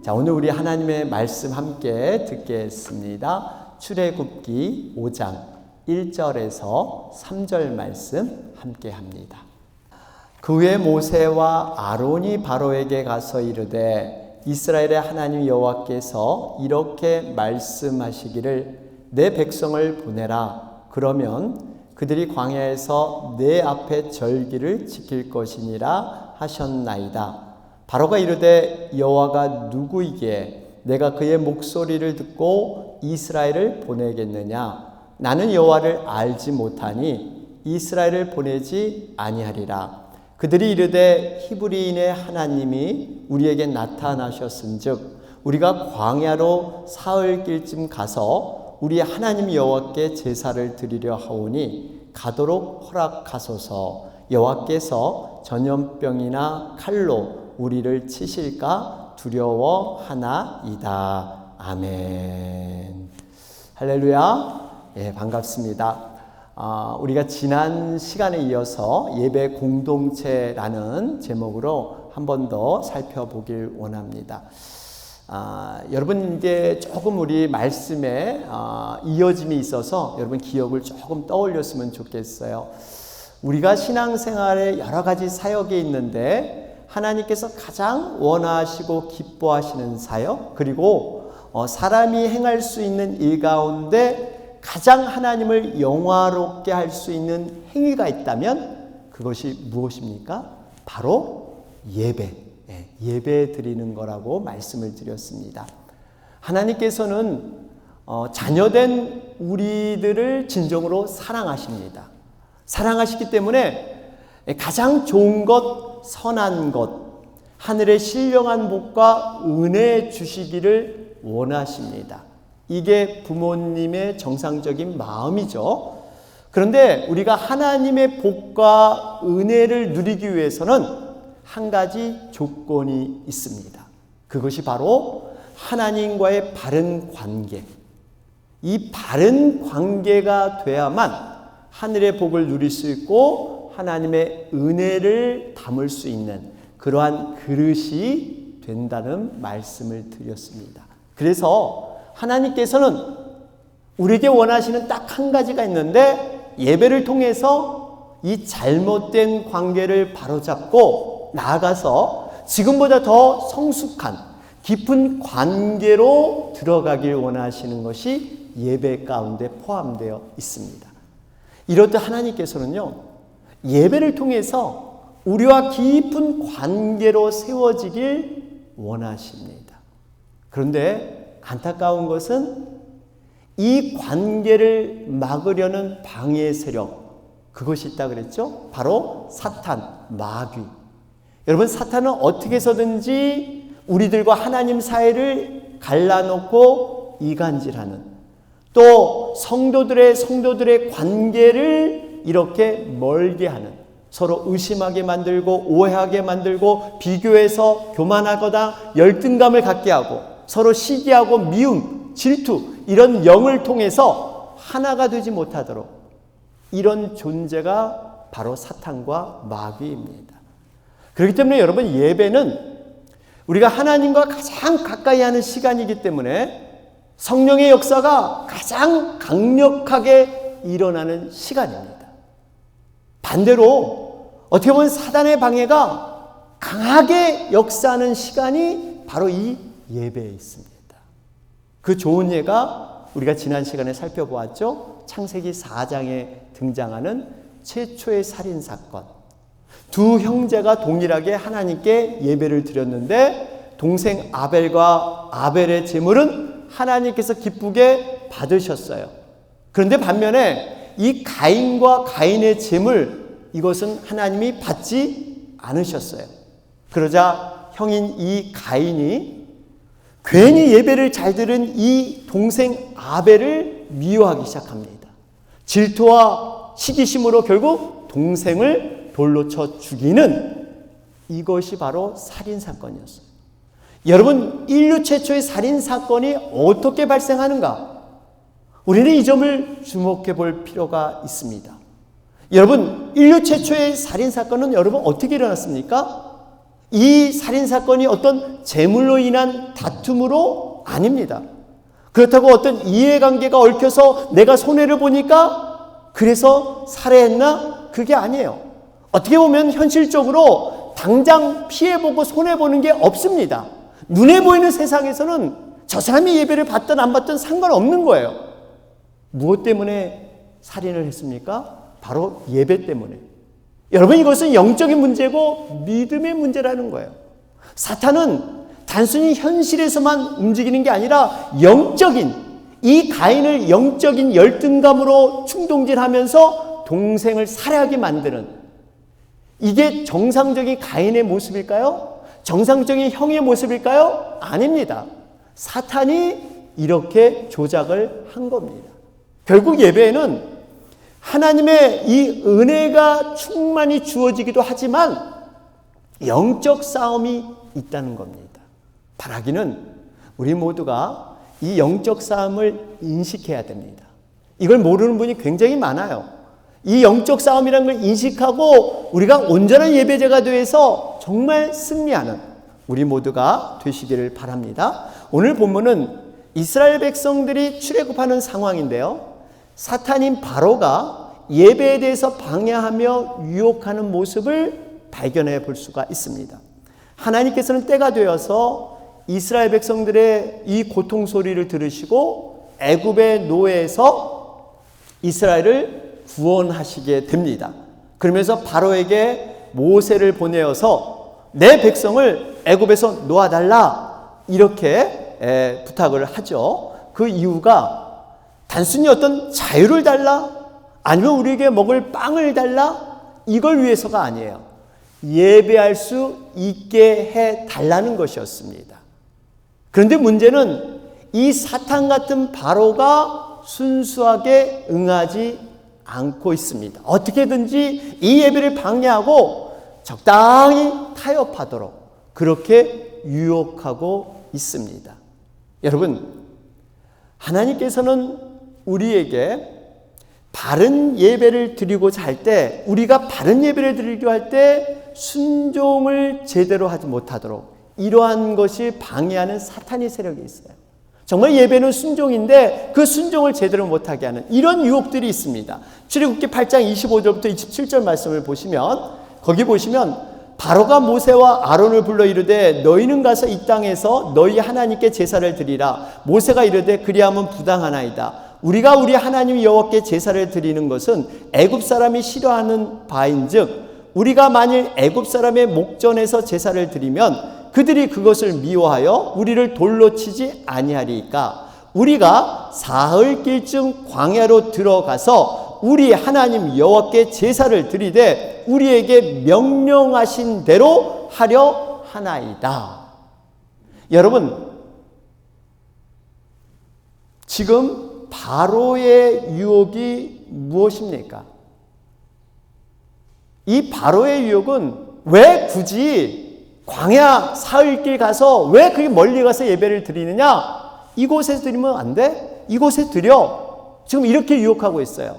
자, 오늘 우리 하나님의 말씀 함께 듣겠습니다. 출애굽기 5장 1절에서 3절 말씀 함께 합니다. 그 후에 모세와 아론이 바로에게 가서 이르되 이스라엘의 하나님 여호와께서 이렇게 말씀하시기를 내 백성을 보내라. 그러면 그들이 광야에서 내 앞에 절기를 지킬 것이니라 하셨나이다. 바로가 이르되 여호와가 누구이기에 내가 그의 목소리를 듣고 이스라엘을 보내겠느냐? 나는 여호와를 알지 못하니 이스라엘을 보내지 아니하리라. 그들이 이르되 히브리인의 하나님이 우리에게 나타나셨은즉 우리가 광야로 사흘길쯤 가서 우리 하나님 여호와께 제사를 드리려 하오니 가도록 허락하소서. 여호와께서 전염병이나 칼로 우리를 치실까 두려워하나이다. 아멘. 할렐루야. 반갑습니다. 우리가 지난 시간에 이어서 예배 공동체라는 제목으로 한 번 더 살펴보길 원합니다. 여러분 이제 조금 우리 말씀에 이어짐이 있어서 여러분 기억을 조금 떠올렸으면 좋겠어요. 우리가 신앙생활에 여러 가지 사역이 있는데 하나님께서 가장 원하시고 기뻐하시는 사역, 그리고 사람이 행할 수 있는 일 가운데 가장 하나님을 영화롭게 할 수 있는 행위가 있다면 그것이 무엇입니까? 바로 예배 드리는 거라고 말씀을 드렸습니다. 하나님께서는 자녀된 우리들을 진정으로 사랑하십니다. 사랑하시기 때문에 가장 좋은 것, 선한 것, 하늘의 신령한 복과 은혜 주시기를 원하십니다. 이게 부모님의 정상적인 마음이죠. 그런데 우리가 하나님의 복과 은혜를 누리기 위해서는 한 가지 조건이 있습니다. 그것이 바로 하나님과의 바른 관계. 이 바른 관계가 돼야만 하늘의 복을 누릴 수 있고 하나님의 은혜를 담을 수 있는 그러한 그릇이 된다는 말씀을 드렸습니다. 그래서 하나님께서는 우리에게 원하시는 딱 한 가지가 있는데 예배를 통해서 이 잘못된 관계를 바로잡고 나아가서 지금보다 더 성숙한 깊은 관계로 들어가길 원하시는 것이 예배 가운데 포함되어 있습니다. 이렇듯 하나님께서는요, 예배를 통해서 우리와 깊은 관계로 세워지길 원하십니다. 그런데 안타까운 것은 이 관계를 막으려는 방해 세력, 그것이 있다 그랬죠? 바로 사탄, 마귀. 여러분, 사탄은 어떻게 해서든지 우리들과 하나님 사이를 갈라놓고 이간질하는, 또 성도들의 관계를 이렇게 멀게 하는, 서로 의심하게 만들고 오해하게 만들고 비교해서 교만하거나 열등감을 갖게 하고 서로 시기하고 미움, 질투, 이런 영을 통해서 하나가 되지 못하도록, 이런 존재가 바로 사탄과 마귀입니다. 그렇기 때문에 여러분, 예배는 우리가 하나님과 가장 가까이 하는 시간이기 때문에 성령의 역사가 가장 강력하게 일어나는 시간입니다. 반대로 어떻게 보면 사단의 방해가 강하게 역사하는 시간이 바로 이 예배에 있습니다. 그 좋은 예가 우리가 지난 시간에 살펴보았죠. 창세기 4장에 등장하는 최초의 살인사건. 두 형제가 동일하게 하나님께 예배를 드렸는데 동생 아벨과 아벨의 제물은 하나님께서 기쁘게 받으셨어요. 그런데 반면에 이 가인과 가인의 제물, 이것은 하나님이 받지 않으셨어요. 그러자 형인 이 가인이 괜히 예배를 잘 드린 이 동생 아벨을 미워하기 시작합니다. 질투와 시기심으로 결국 동생을 돌로 쳐 죽이는, 이것이 바로 살인사건이었어요. 여러분, 인류 최초의 살인사건이 어떻게 발생하는가? 우리는 이 점을 주목해 볼 필요가 있습니다. 여러분, 인류 최초의 살인사건은 여러분 어떻게 일어났습니까? 이 살인사건이 어떤 재물로 인한 다툼으로 아닙니다. 그렇다고 어떤 이해관계가 얽혀서 내가 손해를 보니까 그래서 살해했나? 그게 아니에요. 어떻게 보면 현실적으로 당장 피해보고 손해보는 게 없습니다. 눈에 보이는 세상에서는 저 사람이 예배를 받든 안 받든 상관없는 거예요. 무엇 때문에 살인을 했습니까? 바로 예배 때문에. 여러분, 이것은 영적인 문제고 믿음의 문제라는 거예요. 사탄은 단순히 현실에서만 움직이는 게 아니라 영적인, 이 가인을 영적인 열등감으로 충동질하면서 동생을 살해하게 만드는, 이게 정상적인 가인의 모습일까요? 정상적인 형의 모습일까요? 아닙니다. 사탄이 이렇게 조작을 한 겁니다. 결국 예배에는 하나님의 이 은혜가 충만히 주어지기도 하지만 영적 싸움이 있다는 겁니다. 바라기는 우리 모두가 이 영적 싸움을 인식해야 됩니다. 이걸 모르는 분이 굉장히 많아요. 이 영적 싸움이라는 걸 인식하고 우리가 온전한 예배자가 되어서 정말 승리하는 우리 모두가 되시기를 바랍니다. 오늘 본문은 이스라엘 백성들이 출애굽하는 상황인데요. 사탄인 바로가 예배에 대해서 방해하며 유혹하는 모습을 발견해 볼 수가 있습니다. 하나님께서는 때가 되어서 이스라엘 백성들의 이 고통 소리를 들으시고 애굽의 노예에서 이스라엘을 구원하시게 됩니다. 그러면서 바로에게 모세를 보내어서 내 백성을 애굽에서 놓아달라 이렇게 부탁을 하죠. 그 이유가 단순히 어떤 자유를 달라, 아니면 우리에게 먹을 빵을 달라, 이걸 위해서가 아니에요. 예배할 수 있게 해 달라는 것이었습니다. 그런데 문제는 이 사탄 같은 바로가 순수하게 응하지 않고 있습니다. 어떻게든지 이 예배를 방해하고 적당히 타협하도록 그렇게 유혹하고 있습니다. 여러분, 하나님께서는 우리에게 바른 예배를 드리고자 할 때, 우리가 바른 예배를 드리려 할 때 순종을 제대로 하지 못하도록 이러한 것이 방해하는 사탄의 세력이 있어요. 정말 예배는 순종인데 그 순종을 제대로 못하게 하는 이런 유혹들이 있습니다. 출애굽기 8장 25절부터 27절 말씀을 보시면, 거기 보시면 바로가 모세와 아론을 불러 이르되 너희는 가서 이 땅에서 너희 하나님께 제사를 드리라. 모세가 이르되 그리하면 부당하나이다. 우리가 우리 하나님 여호와께 제사를 드리는 것은 애굽 사람이 싫어하는 바인즉 우리가 만일 애굽 사람의 목전에서 제사를 드리면 그들이 그것을 미워하여 우리를 돌로 치지 아니하리이까. 우리가 사흘길쯤 광야로 들어가서 우리 하나님 여호와께 제사를 드리되 우리에게 명령하신 대로 하려 하나이다. 여러분, 지금 바로의 유혹이 무엇입니까? 이 바로의 유혹은 왜 굳이 광야 사흘길 가서 왜 그렇게 멀리 가서 예배를 드리느냐? 이곳에서 드리면 안 돼? 이곳에 드려. 지금 이렇게 유혹하고 있어요.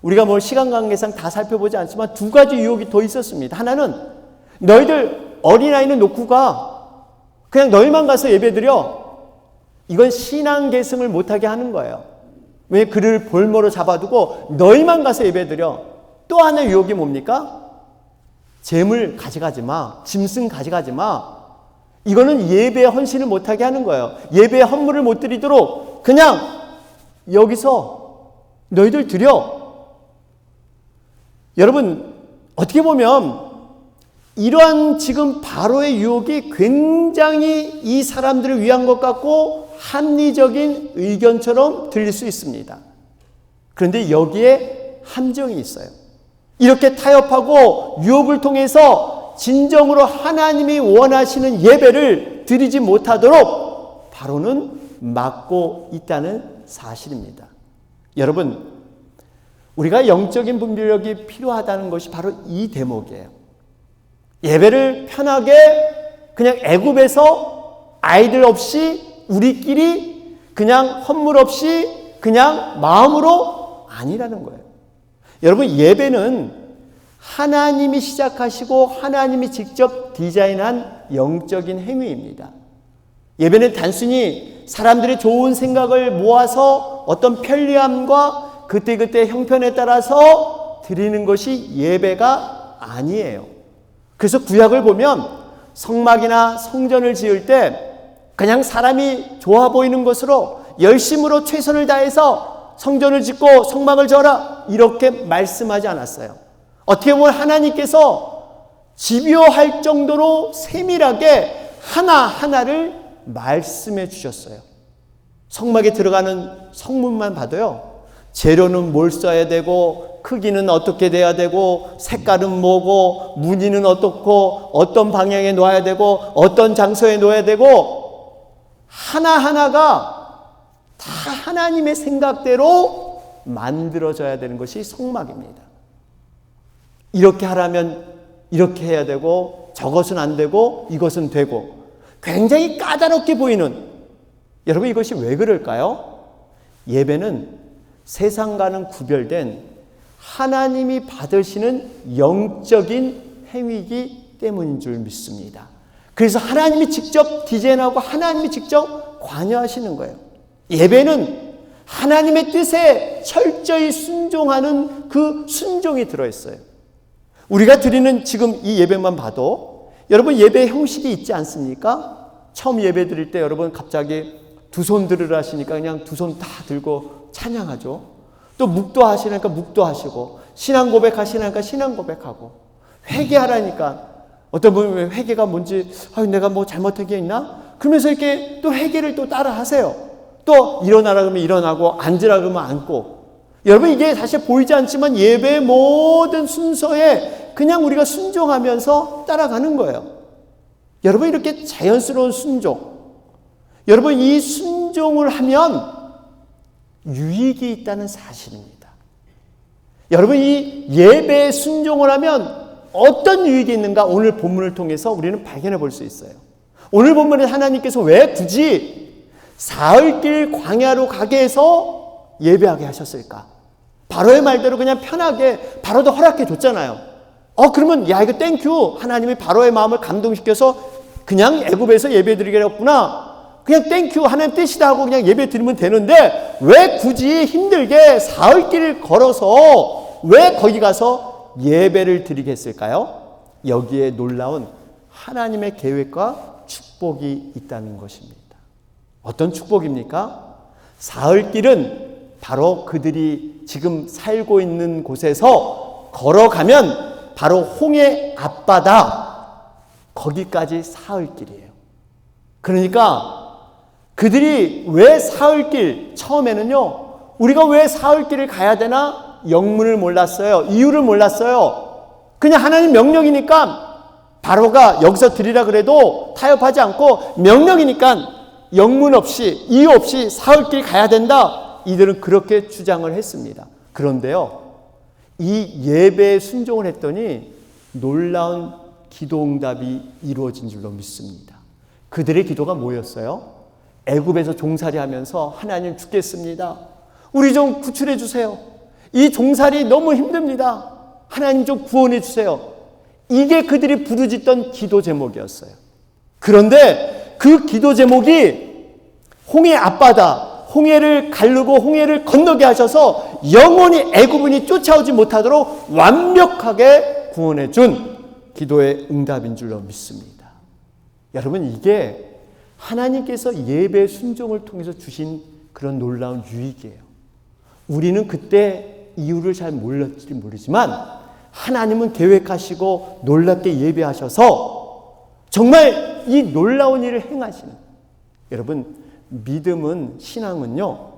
우리가 뭐 시간 관계상 다 살펴보지 않지만 두 가지 유혹이 더 있었습니다. 하나는 너희들 어린아이는 놓고 가. 그냥 너희만 가서 예배 드려. 이건 신앙 계승을 못하게 하는 거예요. 왜 그를 볼모로 잡아두고 너희만 가서 예배 드려. 또 하나의 유혹이 뭡니까? 재물 가져가지 마. 짐승 가져가지 마. 이거는 예배에 헌신을 못하게 하는 거예요. 예배에 헌물을 못 드리도록 그냥 여기서 너희들 드려. 여러분, 어떻게 보면 이러한 지금 바로의 유혹이 굉장히 이 사람들을 위한 것 같고 합리적인 의견처럼 들릴 수 있습니다. 그런데 여기에 함정이 있어요. 이렇게 타협하고 유혹을 통해서 진정으로 하나님이 원하시는 예배를 드리지 못하도록 바로는 막고 있다는 사실입니다. 여러분, 우리가 영적인 분별력이 필요하다는 것이 바로 이 대목이에요. 예배를 편하게 그냥 애굽에서 아이들 없이 우리끼리 그냥 헌물 없이 그냥 마음으로 아니라는 거예요. 여러분, 예배는 하나님이 시작하시고 하나님이 직접 디자인한 영적인 행위입니다. 예배는 단순히 사람들의 좋은 생각을 모아서 어떤 편리함과 그때그때 형편에 따라서 드리는 것이 예배가 아니에요. 그래서 구약을 보면 성막이나 성전을 지을 때 그냥 사람이 좋아 보이는 것으로 열심으로 최선을 다해서 성전을 짓고 성막을 지어라 이렇게 말씀하지 않았어요. 어떻게 보면 하나님께서 집요할 정도로 세밀하게 하나하나를 말씀해 주셨어요. 성막에 들어가는 성문만 봐도요, 재료는 뭘 써야 되고 크기는 어떻게 돼야 되고 색깔은 뭐고 무늬는 어떻고 어떤 방향에 놓아야 되고 어떤 장소에 놓아야 되고 하나하나가 다 하나님의 생각대로 만들어져야 되는 것이 성막입니다. 이렇게 하라면 이렇게 해야 되고 저것은 안 되고 이것은 되고 굉장히 까다롭게 보이는, 여러분 이것이 왜 그럴까요? 예배는 세상과는 구별된 하나님이 받으시는 영적인 행위이기 때문인 줄 믿습니다. 그래서 하나님이 직접 디자인하고 하나님이 직접 관여하시는 거예요. 예배는 하나님의 뜻에 철저히 순종하는 그 순종이 들어있어요. 우리가 드리는 지금 이 예배만 봐도 여러분 예배 형식이 있지 않습니까? 처음 예배 드릴 때 여러분 갑자기 두 손 들으라 하시니까 그냥 두 손 다 들고 찬양하죠. 또 묵도하시니까 묵도하시고 신앙 고백하시니까 신앙 고백하고 회개하라니까 어떤 분은 회개가 뭔지 내가 뭐 잘못한 게 있나? 그러면서 이렇게 또 회개를 또 따라 하세요. 또 일어나라 그러면 일어나고 앉으라 그러면 앉고. 여러분 이게 사실 보이지 않지만 예배의 모든 순서에 그냥 우리가 순종하면서 따라가는 거예요. 여러분 이렇게 자연스러운 순종, 여러분 이 순종을 하면 유익이 있다는 사실입니다. 여러분 이 예배에 순종을 하면 어떤 유익이 있는가 오늘 본문을 통해서 우리는 발견해 볼 수 있어요. 오늘 본문에 하나님께서 왜 굳이 사흘길 광야로 가게 해서 예배하게 하셨을까? 바로의 말대로 그냥 편하게 바로도 허락해 줬잖아요. 그러면 야 이거 땡큐, 하나님이 바로의 마음을 감동시켜서 그냥 애굽에서 예배 드리기로 했구나, 그냥 땡큐 하나님 뜻이다 하고 그냥 예배 드리면 되는데 왜 굳이 힘들게 사흘길을 걸어서 왜 거기 가서 예배를 드리게 했을까요? 여기에 놀라운 하나님의 계획과 축복이 있다는 것입니다. 어떤 축복입니까? 사흘길은 바로 그들이 지금 살고 있는 곳에서 걸어가면 바로 홍해 앞바다, 거기까지 사흘길이에요. 그러니까 그들이 왜 사흘길, 처음에는요 우리가 왜 사흘길을 가야 되나 영문을 몰랐어요. 이유를 몰랐어요. 그냥 하나님 명령이니까 바로가 여기서 드리라 그래도 타협하지 않고 명령이니까 영문 없이 이유 없이 사흘길 가야 된다, 이들은 그렇게 주장을 했습니다. 그런데요 이 예배에 순종을 했더니 놀라운 기도응답이 이루어진 줄로 믿습니다. 그들의 기도가 뭐였어요? 애굽에서 종살이 하면서 하나님 죽겠습니다, 우리 좀 구출해 주세요, 이 종살이 너무 힘듭니다, 하나님 좀 구원해 주세요. 이게 그들이 부르짖던 기도 제목이었어요. 그런데 그 기도 제목이 홍해 앞바다, 홍해를 가르고 홍해를 건너게 하셔서 영원히 애굽인이 쫓아오지 못하도록 완벽하게 구원해 준 기도의 응답인 줄로 믿습니다. 여러분 이게 하나님께서 예배 순종을 통해서 주신 그런 놀라운 유익이에요. 우리는 그때 이유를 잘 몰랐지 모르지만 하나님은 계획하시고 놀랍게 예배하셔서 정말 이 놀라운 일을 행하시는, 여러분 믿음은, 신앙은요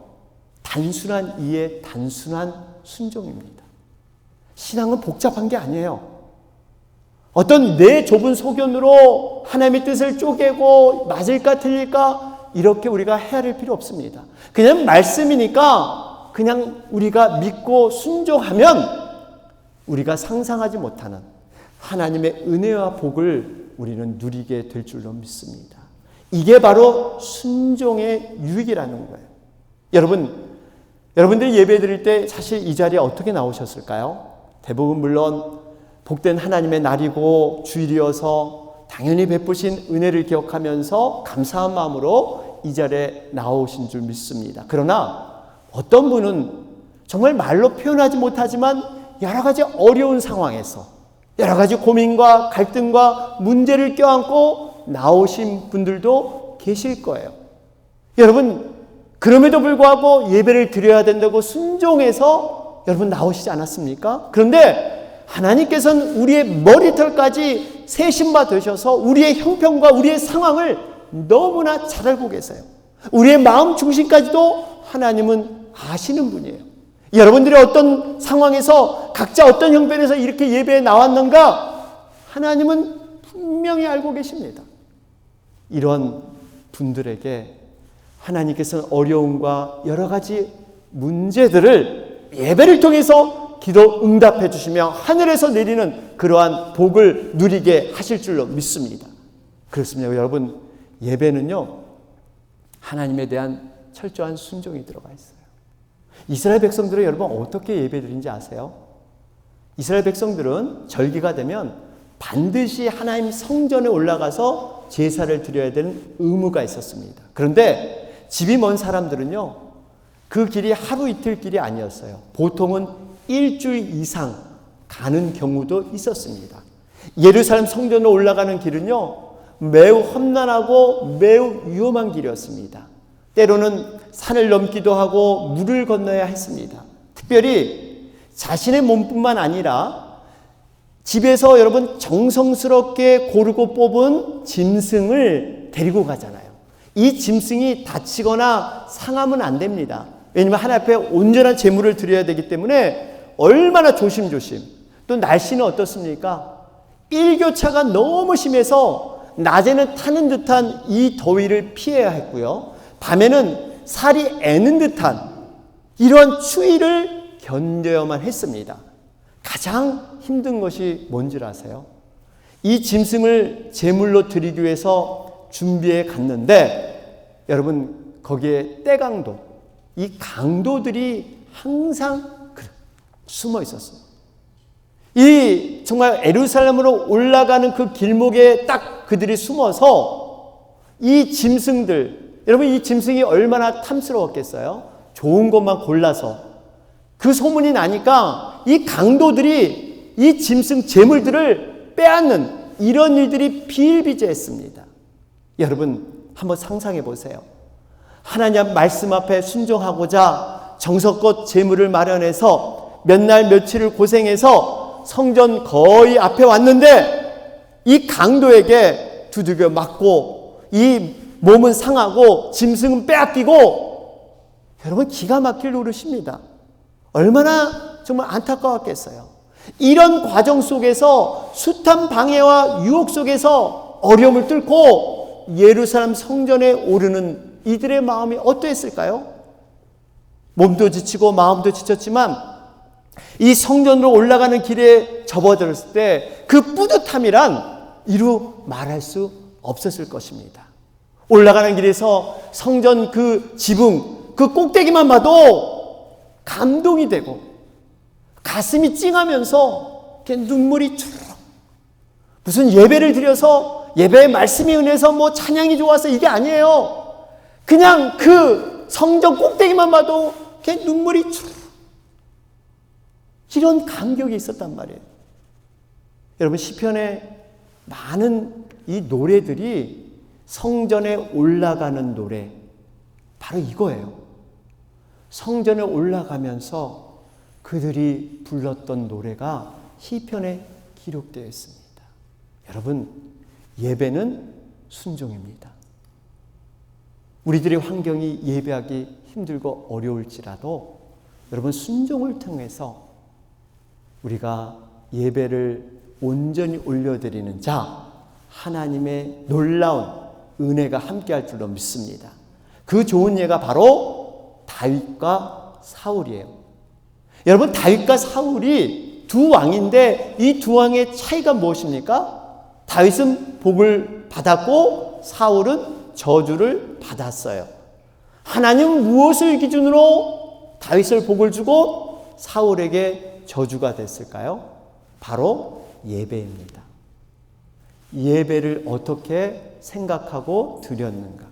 단순한 이해, 단순한 순종입니다. 신앙은 복잡한 게 아니에요. 어떤 내 좁은 소견으로 하나님의 뜻을 쪼개고 맞을까 틀릴까 이렇게 우리가 헤아릴 필요 없습니다. 그냥 말씀이니까 그냥 우리가 믿고 순종하면 우리가 상상하지 못하는 하나님의 은혜와 복을 우리는 누리게 될 줄로 믿습니다. 이게 바로 순종의 유익이라는 거예요. 여러분들이 예배 드릴 때 사실 이 자리에 어떻게 나오셨을까요? 대부분 물론 복된 하나님의 날이고 주일이어서 당연히 베푸신 은혜를 기억하면서 감사한 마음으로 이 자리에 나오신 줄 믿습니다. 그러나 어떤 분은 정말 말로 표현하지 못하지만 여러 가지 어려운 상황에서 여러 가지 고민과 갈등과 문제를 껴안고 나오신 분들도 계실 거예요. 여러분, 그럼에도 불구하고 예배를 드려야 된다고 순종해서 여러분 나오시지 않았습니까? 그런데 하나님께서는 우리의 머리털까지 세신 바 되셔서 우리의 형편과 우리의 상황을 너무나 잘 알고 계세요. 우리의 마음 중심까지도 하나님은 아시는 분이에요. 여러분들이 어떤 상황에서 각자 어떤 형편에서 이렇게 예배에 나왔는가 하나님은 분명히 알고 계십니다. 이런 분들에게 하나님께서는 어려움과 여러 가지 문제들을 예배를 통해서 기도 응답해 주시며 하늘에서 내리는 그러한 복을 누리게 하실 줄로 믿습니다. 그렇습니다. 여러분, 예배는요 하나님에 대한 철저한 순종이 들어가 있어요. 이스라엘 백성들은 여러분 어떻게 예배드린지 아세요? 이스라엘 백성들은 절기가 되면 반드시 하나님 성전에 올라가서 제사를 드려야 되는 의무가 있었습니다. 그런데 집이 먼 사람들은요 그 길이 하루 이틀 길이 아니었어요. 보통은 일주일 이상 가는 경우도 있었습니다. 예루살렘 성전으로 올라가는 길은요 매우 험난하고 매우 위험한 길이었습니다. 때로는 산을 넘기도 하고 물을 건너야 했습니다. 특별히 자신의 몸뿐만 아니라 집에서 여러분 정성스럽게 고르고 뽑은 짐승을 데리고 가잖아요. 이 짐승이 다치거나 상하면 안 됩니다. 왜냐하면 하나님 앞에 온전한 제물을 드려야 되기 때문에 얼마나 조심조심. 또 날씨는 어떻습니까? 일교차가 너무 심해서 낮에는 타는 듯한 이 더위를 피해야 했고요. 밤에는 살이 애는 듯한 이러한 추위를 견뎌야만 했습니다. 가장 힘든 것이 뭔지 아세요? 이 짐승을 제물로 드리기 위해서 준비해 갔는데 여러분 거기에 때강도, 이 강도들이 항상 숨어 있었어요. 이 정말 예루살렘으로 올라가는 그 길목에 딱 그들이 숨어서 이 짐승들, 여러분 이 짐승이 얼마나 탐스러웠겠어요? 좋은 것만 골라서 그 소문이 나니까 이 강도들이 이 짐승 제물들을 빼앗는 이런 일들이 비일비재했습니다. 여러분 한번 상상해 보세요. 하나님 말씀 앞에 순종하고자 정성껏 제물을 마련해서 몇 날 며칠을 고생해서 성전 거의 앞에 왔는데 이 강도에게 두들겨 맞고 이 몸은 상하고 짐승은 빼앗기고 여러분 기가 막힐 노릇입니다. 얼마나 정말 안타까웠겠어요. 이런 과정 속에서 숱한 방해와 유혹 속에서 어려움을 뚫고 예루살렘 성전에 오르는 이들의 마음이 어떠했을까요? 몸도 지치고 마음도 지쳤지만 이 성전으로 올라가는 길에 접어들었을 때 그 뿌듯함이란 이루 말할 수 없었을 것입니다. 올라가는 길에서 성전 그 지붕, 그 꼭대기만 봐도 감동이 되고 가슴이 찡하면서 눈물이 주르륵. 무슨 예배를 드려서 예배의 말씀이 은혜서 뭐 찬양이 좋아서 이게 아니에요. 그냥 그 성전 꼭대기만 봐도 눈물이 주르륵. 이런 감격이 있었단 말이에요. 여러분 시편에 많은 이 노래들이 성전에 올라가는 노래 바로 이거예요. 성전에 올라가면서 그들이 불렀던 노래가 시편에 기록되어 있습니다. 여러분 예배는 순종입니다. 우리들의 환경이 예배하기 힘들고 어려울지라도 여러분 순종을 통해서 우리가 예배를 온전히 올려드리는 자 하나님의 놀라운 은혜가 함께할 줄로 믿습니다. 그 좋은 예가 바로 다윗과 사울이에요. 여러분 다윗과 사울이 두 왕인데 이 두 왕의 차이가 무엇입니까? 다윗은 복을 받았고 사울은 저주를 받았어요. 하나님은 무엇을 기준으로 다윗을 복을 주고 사울에게 저주가 됐을까요? 바로 예배입니다. 예배를 어떻게 생각하고 드렸는가.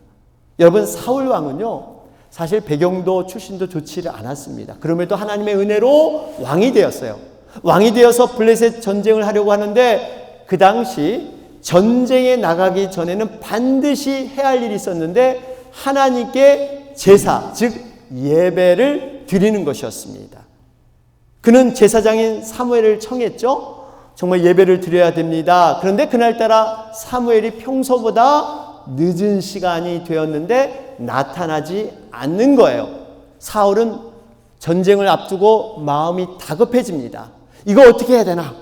여러분, 사울 왕은요, 사실 배경도 출신도 좋지를 않았습니다. 그럼에도 하나님의 은혜로 왕이 되었어요. 왕이 되어서 블레셋 전쟁을 하려고 하는데, 그 당시 전쟁에 나가기 전에는 반드시 해야 할 일이 있었는데, 하나님께 제사, 즉 예배를 드리는 것이었습니다. 그는 제사장인 사무엘을 청했죠. 정말 예배를 드려야 됩니다. 그런데 그날따라 사무엘이 평소보다 늦은 시간이 되었는데 나타나지 않는 거예요. 사울은 전쟁을 앞두고 마음이 다급해집니다. 이거 어떻게 해야 되나?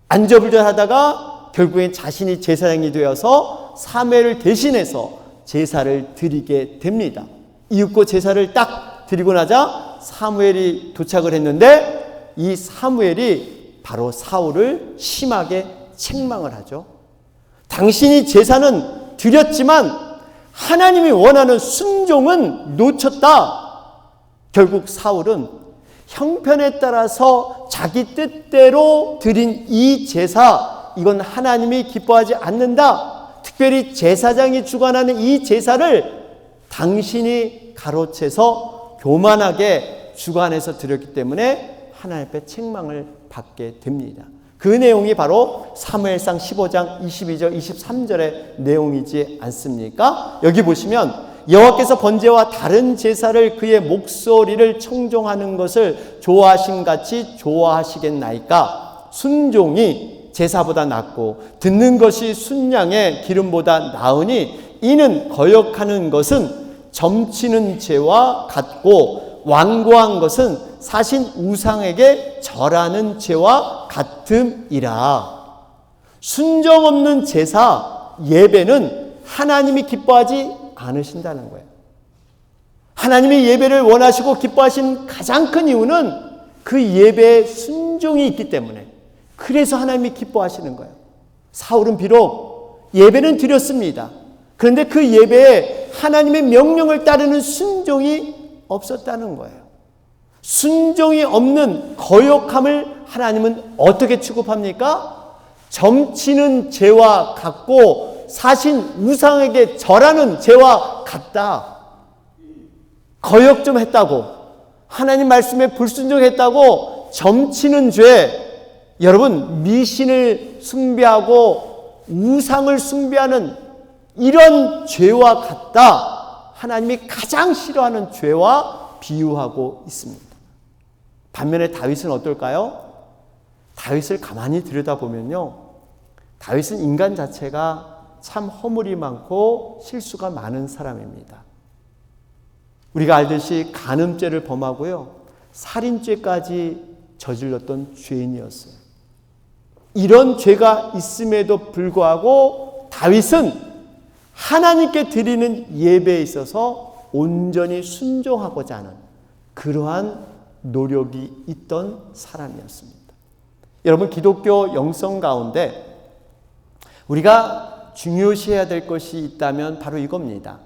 안절부절하다가 결국엔 자신이 제사장이 되어서 사무엘을 대신해서 제사를 드리게 됩니다. 이윽고 제사를 딱 드리고 나자 사무엘이 도착을 했는데, 이 사무엘이 바로 사울을 심하게 책망을 하죠. 당신이 제사는 드렸지만 하나님이 원하는 순종은 놓쳤다. 결국 사울은 형편에 따라서 자기 뜻대로 드린 이 제사, 이건 하나님이 기뻐하지 않는다. 특별히 제사장이 주관하는 이 제사를 당신이 가로채서 교만하게 주관해서 드렸기 때문에 하나님 앞에 책망을 받게 됩니다. 그 내용이 바로 사무엘상 15장 22절 23절의 내용이지 않습니까? 여기 보시면 여호와께서 번제와 다른 제사를 그의 목소리를 청종하는 것을 좋아하심 같이 좋아하시겠나이까? 순종이 제사보다 낫고 듣는 것이 순양의 기름보다 나으니 이는 거역하는 것은 점치는 죄와 같고 완고한 것은 사신 우상에게 절하는 죄와 같음이라. 순종 없는 제사, 예배는 하나님이 기뻐하지 않으신다는 거예요. 하나님이 예배를 원하시고 기뻐하신 가장 큰 이유는 그 예배에 순종이 있기 때문에, 그래서 하나님이 기뻐하시는 거예요. 사울은 비록 예배는 드렸습니다. 그런데 그 예배에 하나님의 명령을 따르는 순종이 없었다는 거예요. 순종이 없는 거역함을 하나님은 어떻게 취급합니까? 점치는 죄와 같고 사신 우상에게 절하는 죄와 같다. 거역 좀 했다고, 하나님 말씀에 불순종했다고 점치는 죄, 여러분 미신을 숭배하고 우상을 숭배하는 이런 죄와 같다. 하나님이 가장 싫어하는 죄와 비유하고 있습니다. 반면에 다윗은 어떨까요? 다윗을 가만히 들여다보면요, 다윗은 인간 자체가 참 허물이 많고 실수가 많은 사람입니다. 우리가 알듯이 간음죄를 범하고요, 살인죄까지 저질렀던 죄인이었어요. 이런 죄가 있음에도 불구하고 다윗은 하나님께 드리는 예배에 있어서 온전히 순종하고자 하는 그러한 노력이 있던 사람이었습니다. 여러분, 기독교 영성 가운데 우리가 중요시해야 될 것이 있다면 바로 이겁니다.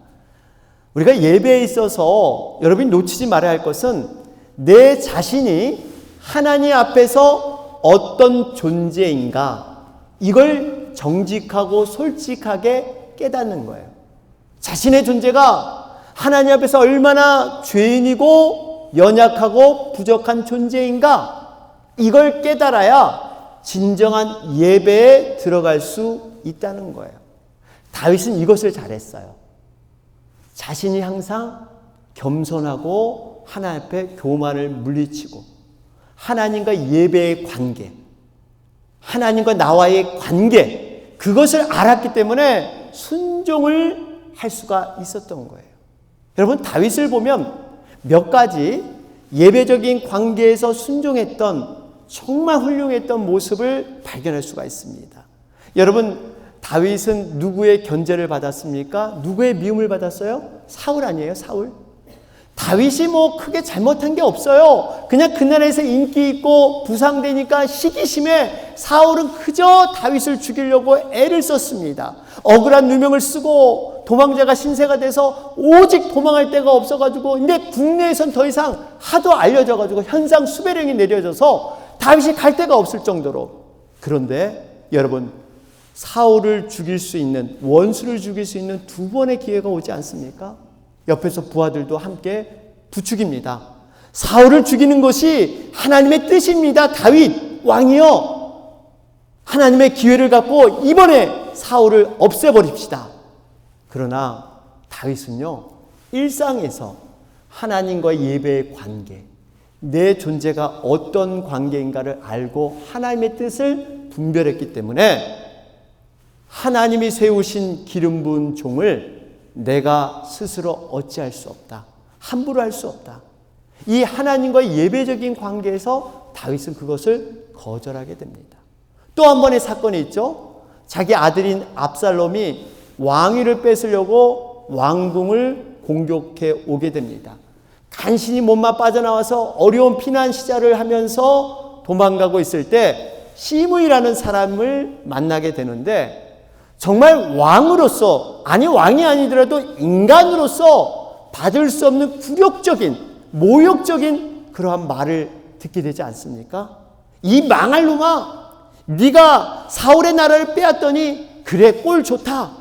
우리가 예배에 있어서 여러분이 놓치지 말아야 할 것은 내 자신이 하나님 앞에서 어떤 존재인가, 이걸 정직하고 솔직하게 깨닫는 거예요. 자신의 존재가 하나님 앞에서 얼마나 죄인이고 연약하고 부족한 존재인가, 이걸 깨달아야 진정한 예배에 들어갈 수 있다는 거예요. 다윗은 이것을 잘했어요. 자신이 항상 겸손하고 하나님 앞에 교만을 물리치고 하나님과 예배의 관계, 하나님과 나와의 관계, 그것을 알았기 때문에 순종을 할 수가 있었던 거예요. 여러분, 다윗을 보면 몇 가지 예배적인 관계에서 순종했던 정말 훌륭했던 모습을 발견할 수가 있습니다. 여러분, 다윗은 누구의 견제를 받았습니까? 누구의 미움을 받았어요? 사울 아니에요? 사울? 다윗이 뭐 크게 잘못한 게 없어요. 그냥 그 나라에서 인기 있고 부상되니까 시기심에 사울은 그저 다윗을 죽이려고 애를 썼습니다. 억울한 누명을 쓰고 도망자가 신세가 돼서 오직 도망할 데가 없어가지고, 근데 국내에선 더 이상 하도 알려져가지고 현상 수배령이 내려져서 다윗이 갈 데가 없을 정도로 그런데 여러분, 사울을 죽일 수 있는, 원수를 죽일 수 있는 두 번의 기회가 오지 않습니까? 옆에서 부하들도 함께 부추깁니다. 사울을 죽이는 것이 하나님의 뜻입니다. 다윗 왕이여, 하나님의 기회를 갖고 이번에 사울을 없애버립시다. 그러나 다윗은요, 일상에서 하나님과의 예배의 관계, 내 존재가 어떤 관계인가를 알고 하나님의 뜻을 분별했기 때문에 하나님이 세우신 기름 부은 종을 내가 스스로 어찌할 수 없다. 함부로 할 수 없다. 이 하나님과의 예배적인 관계에서 다윗은 그것을 거절하게 됩니다. 또 한 번의 사건이 있죠. 자기 아들인 압살롬이 왕위를 뺏으려고 왕궁을 공격해 오게 됩니다. 간신히 몸만 빠져나와서 어려운 피난 시절을 하면서 도망가고 있을 때 시므이라는 사람을 만나게 되는데, 정말 왕으로서, 아니 왕이 아니더라도 인간으로서 받을 수 없는 굴욕적인, 모욕적인 그러한 말을 듣게 되지 않습니까? 이 망할 놈아, 네가 사울의 나라를 빼앗더니 그래 꼴 좋다.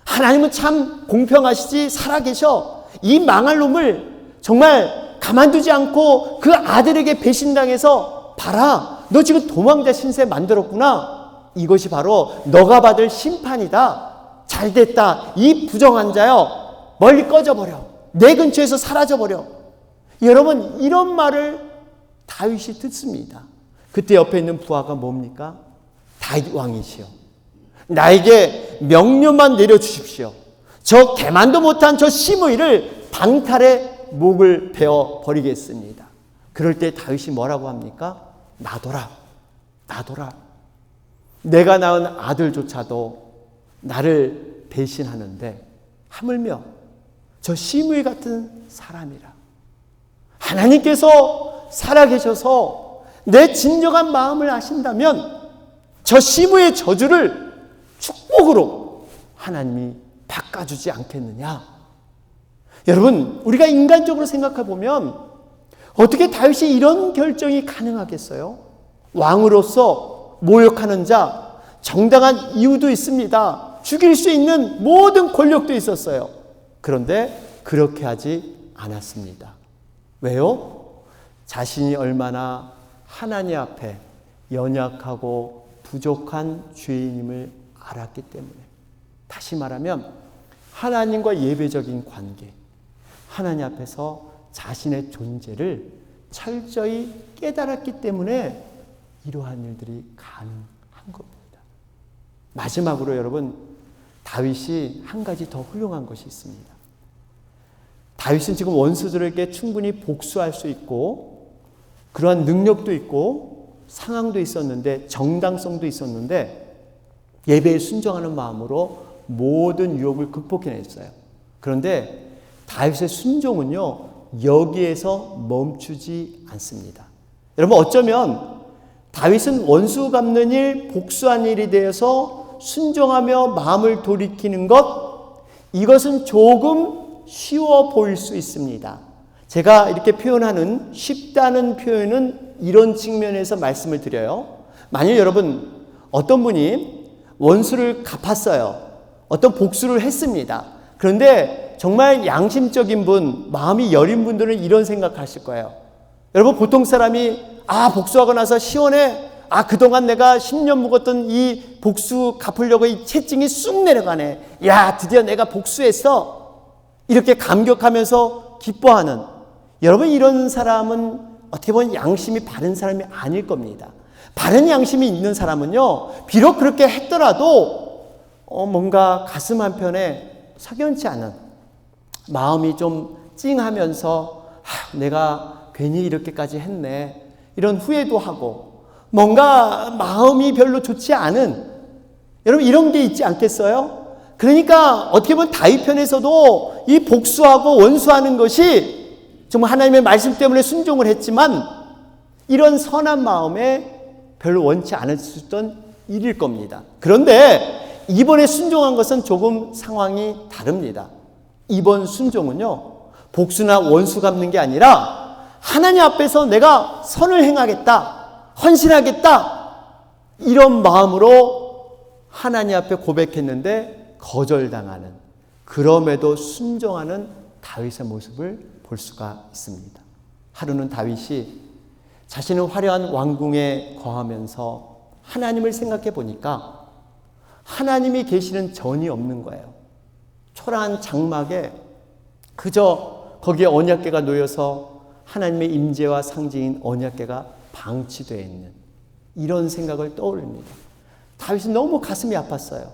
하나님은 참 공평하시지 살아계셔. 이 망할 놈을 정말 가만두지 않고 그 아들에게 배신당해서 봐라, 너 지금 도망자 신세 만들었구나. 이것이 바로 너가 받을 심판이다. 잘됐다. 이 부정한 자여, 멀리 꺼져버려. 내 근처에서 사라져버려. 여러분, 이런 말을 다윗이 듣습니다. 그때 옆에 있는 부하가 뭡니까? 다윗 왕이시여, 나에게 명령만 내려주십시오. 저 개만도 못한 저 시므이를 방탈에 목을 베어 버리겠습니다. 그럴 때 다윗이 뭐라고 합니까? 놔둬라, 놔둬라. 내가 낳은 아들조차도 나를 배신하는데 하물며 저 시므이 같은 사람이라. 하나님께서 살아계셔서 내 진정한 마음을 아신다면 저 시므의 저주를 축복으로 하나님이 바꿔주지 않겠느냐. 여러분, 우리가 인간적으로 생각해 보면 어떻게 다윗이 이런 결정이 가능하겠어요? 왕으로서 모욕하는 자, 정당한 이유도 있습니다. 죽일 수 있는 모든 권력도 있었어요. 그런데 그렇게 하지 않았습니다. 왜요? 자신이 얼마나 하나님 앞에 연약하고 부족한 죄인임을 알았기 때문에. 다시 말하면 하나님과 예배적인 관계, 하나님 앞에서 자신의 존재를 철저히 깨달았기 때문에 이러한 일들이 가능한 겁니다. 마지막으로 여러분, 다윗이 한 가지 더 훌륭한 것이 있습니다. 다윗은 지금 원수들에게 충분히 복수할 수 있고 그러한 능력도 있고 상황도 있었는데, 정당성도 있었는데, 예배에 순종하는 마음으로 모든 유혹을 극복해냈어요. 그런데 다윗의 순종은요, 여기에서 멈추지 않습니다. 여러분, 어쩌면 다윗은 원수 갚는 일, 복수한 일에 대해서 순종하며 마음을 돌이키는 것, 이것은 조금 쉬워 보일 수 있습니다. 제가 이렇게 표현하는 쉽다는 표현은 이런 측면에서 말씀을 드려요. 만일 여러분, 어떤 분이 원수를 갚았어요. 어떤 복수를 했습니다. 그런데 정말 양심적인 분, 마음이 여린 분들은 이런 생각하실 거예요. 여러분, 보통 사람이 복수하고 나서 시원해. 그동안 내가 10년 묵었던 이 복수 갚으려고 이 채증이 쑥 내려가네. 야, 드디어 내가 복수했어. 이렇게 감격하면서 기뻐하는, 여러분, 이런 사람은 어떻게 보면 양심이 바른 사람이 아닐 겁니다. 바른 양심이 있는 사람은요, 비록 그렇게 했더라도 뭔가 가슴 한편에 석연치 않은 마음이 좀 찡하면서 내가 괜히 이렇게까지 했네, 이런 후회도 하고 뭔가 마음이 별로 좋지 않은, 여러분, 이런 게 있지 않겠어요? 그러니까 어떻게 보면 다윗 편에서도 이 복수하고 원수하는 것이 정말 하나님의 말씀 때문에 순종을 했지만 이런 선한 마음에 별로 원치 않았던 일일 겁니다. 그런데 이번에 순종한 것은 조금 상황이 다릅니다. 이번 순종은요, 복수나 원수 갚는 게 아니라 하나님 앞에서 내가 선을 행하겠다, 헌신하겠다, 이런 마음으로 하나님 앞에 고백했는데 거절당하는, 그럼에도 순종하는 다윗의 모습을 볼 수가 있습니다. 하루는 다윗이 자신은 화려한 왕궁에 거하면서 하나님을 생각해 보니까 하나님이 계시는 전이 없는 거예요. 초라한 장막에 그저 거기에 언약궤가 놓여서 하나님의 임재와 상징인 언약궤가 방치되어 있는 이런 생각을 떠올립니다. 다윗은 너무 가슴이 아팠어요.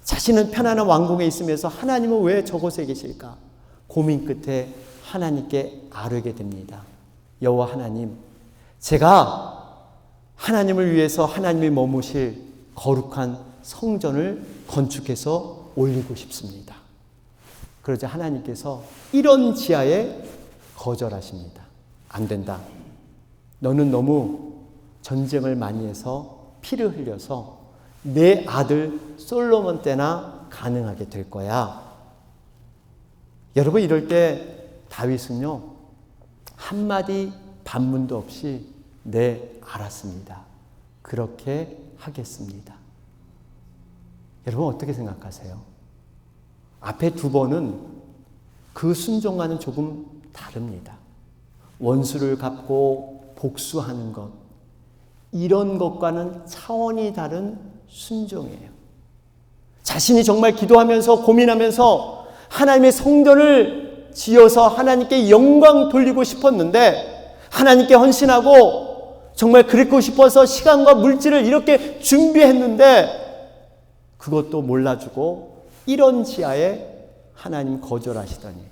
자신은 편안한 왕궁에 있으면서 하나님은 왜 저곳에 계실까? 고민 끝에 하나님께 아뢰게 됩니다. 여호와 하나님, 제가 하나님을 위해서 하나님이 머무실 거룩한 성전을 건축해서 올리고 싶습니다. 그러자 하나님께서 이런 지하에 거절하십니다. 안 된다. 너는 너무 전쟁을 많이 해서 피를 흘려서 내 아들 솔로몬 때나 가능하게 될 거야. 여러분, 이럴 때 다윗은요, 한마디 반문도 없이 네, 알았습니다. 그렇게 하겠습니다. 여러분, 어떻게 생각하세요? 앞에 두 번은 그 순종과는 조금 다릅니다. 원수를 갚고 복수하는 것, 이런 것과는 차원이 다른 순종이에요. 자신이 정말 기도하면서 고민하면서 하나님의 성전을 지어서 하나님께 영광 돌리고 싶었는데, 하나님께 헌신하고 정말 그랬고 싶어서 시간과 물질을 이렇게 준비했는데 그것도 몰라주고 이런 지하에 하나님 거절하시더니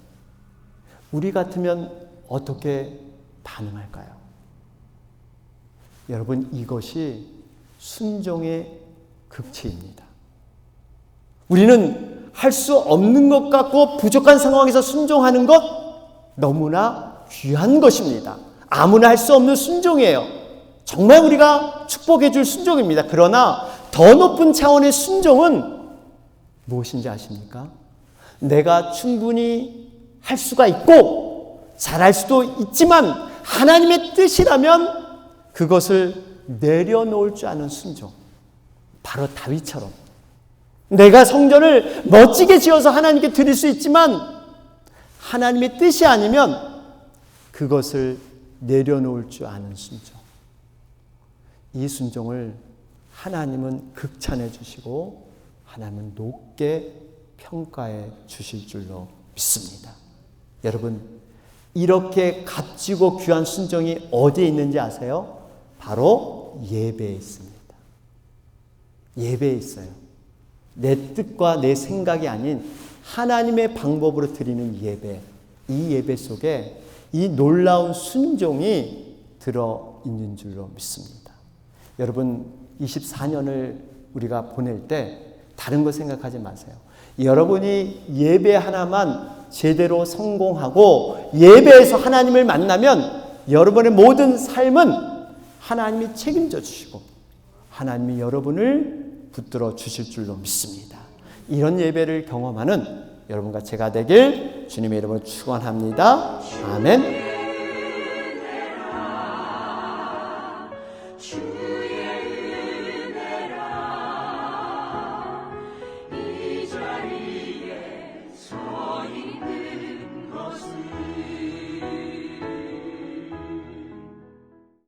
우리 같으면 어떻게 반응할까요? 여러분, 이것이 순종의 극치입니다. 우리는 할 수 없는 것 같고 부족한 상황에서 순종하는 것 너무나 귀한 것입니다. 아무나 할 수 없는 순종이에요. 정말 우리가 축복해 줄 순종입니다. 그러나 더 높은 차원의 순종은 무엇인지 아십니까? 내가 충분히 할 수가 있고 잘할 수도 있지만 하나님의 뜻이라면 그것을 내려놓을 줄 아는 순종. 바로 다윗처럼 내가 성전을 멋지게 지어서 하나님께 드릴 수 있지만 하나님의 뜻이 아니면 그것을 내려놓을 줄 아는 순종. 이 순종을 하나님은 극찬해 주시고 하나님은 높게 평가해 주실 줄로 믿습니다. 여러분, 이렇게 값지고 귀한 순종이 어디에 있는지 아세요? 바로 예배에 있습니다. 예배에 있어요. 내 뜻과 내 생각이 아닌 하나님의 방법으로 드리는 예배, 이 예배 속에 이 놀라운 순종이 들어있는 줄로 믿습니다. 여러분, 24년을 우리가 보낼 때 다른 거 생각하지 마세요. 여러분이 예배 하나만 제대로 성공하고 예배에서 하나님을 만나면 여러분의 모든 삶은 하나님이 책임져 주시고 하나님이 여러분을 붙들어 주실 줄로 믿습니다. 이런 예배를 경험하는 여러분과 제가 되길 주님의 이름으로 축원합니다. 아멘.